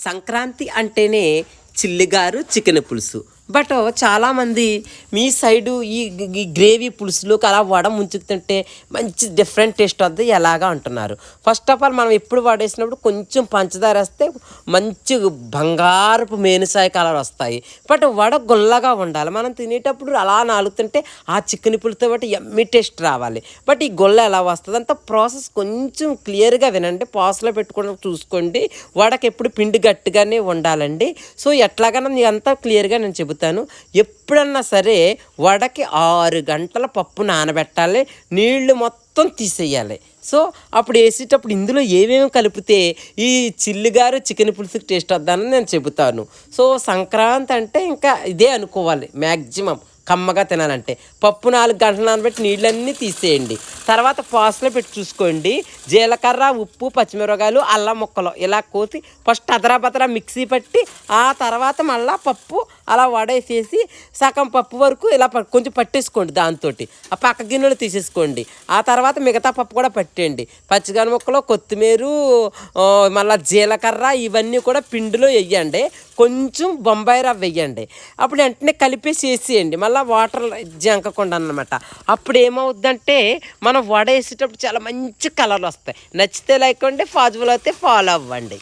సంక్రాంతి అంటేనే చిల్లిగారు చికెన్ పులుసు. బట్ చాలామంది మీ సైడు ఈ గ్రేవీ పులుసులోకి అలా వడ ముంచుతుంటే మంచి డిఫరెంట్ టేస్ట్ వద్ద ఎలాగా అంటున్నారు. ఫస్ట్ ఆఫ్ ఆల్ మనం ఎప్పుడు వడేసినప్పుడు కొంచెం పంచదార వేస్తే మంచి బంగారపు మేనుసాయి కలర్ వస్తాయి. బట్ వడ గుల్లగా ఉండాలి. మనం తినేటప్పుడు అలా నాలుగుతుంటే ఆ చికెన్ పులుసుతో బట్టి ఎమ్మి టేస్ట్ రావాలి. బట్ ఈ గొల్ల ఎలా వస్తుంది అంత ప్రాసెస్ కొంచెం క్లియర్గా వినండి. పాస్లో పెట్టుకోవడం చూసుకోండి. వడకి ఎప్పుడు పిండి గట్టిగానే ఉండాలండి. సో ఎట్లాగైనా నీ అంతా క్లియర్గా నేను చెబుతాను. ఎప్పుడన్నా సరే వడకి 6 గంటల పప్పు నానబెట్టాలి. నీళ్లు మొత్తం తీసేయాలి. సో అప్పుడు వేసేటప్పుడు ఇందులో ఏమేమి కలిపితే ఈ చిల్లిగారు చికెన్ పులుసుకి టేస్ట్ వద్దని నేను చెబుతాను. సో సంక్రాంతి అంటే ఇంకా ఇదే అనుకోవాలి. మ్యాక్సిమం కమ్మగా తినాలంటే పప్పు 4 గంటలు నానబెట్టి నీళ్ళన్నీ తీసేయండి. తర్వాత పాస్లో పెట్టి చూసుకోండి. జీలకర్ర, ఉప్పు, పచ్చిమిరపకాయలు, అల్లం ముక్కలు ఇలా కోసి ఫస్ట్ అదరాబదరా మిక్సీ పట్టి ఆ తర్వాత మళ్ళీ పప్పు అలా వడేసేసి సగం పప్పు వరకు ఇలా కొంచెం పట్టేసుకోండి. దాంతో ఆ పక్క గిన్నెలు తీసేసుకోండి. ఆ తర్వాత మిగతా పప్పు కూడా పట్టేయండి. పచ్చిగాన ముక్కలు, కొత్తిమీర, మళ్ళీ జీలకర్ర ఇవన్నీ కూడా పిండిలో వేయండి. కొంచెం బొంబాయి రవ్వ వేయండి. అప్పుడు వెంటనే కలిపేసి వేసేయండి. మళ్ళీ వాటర్ జంకకుండా అన్నమాట. అప్పుడు ఏమవుద్దంటే మనం వడ వేసేటప్పుడు చాలా మంచి కలర్లు వస్తాయి. నచ్చితే లైక్ అండి, పాజిబుల్ అయితే ఫాలో అవ్వండి.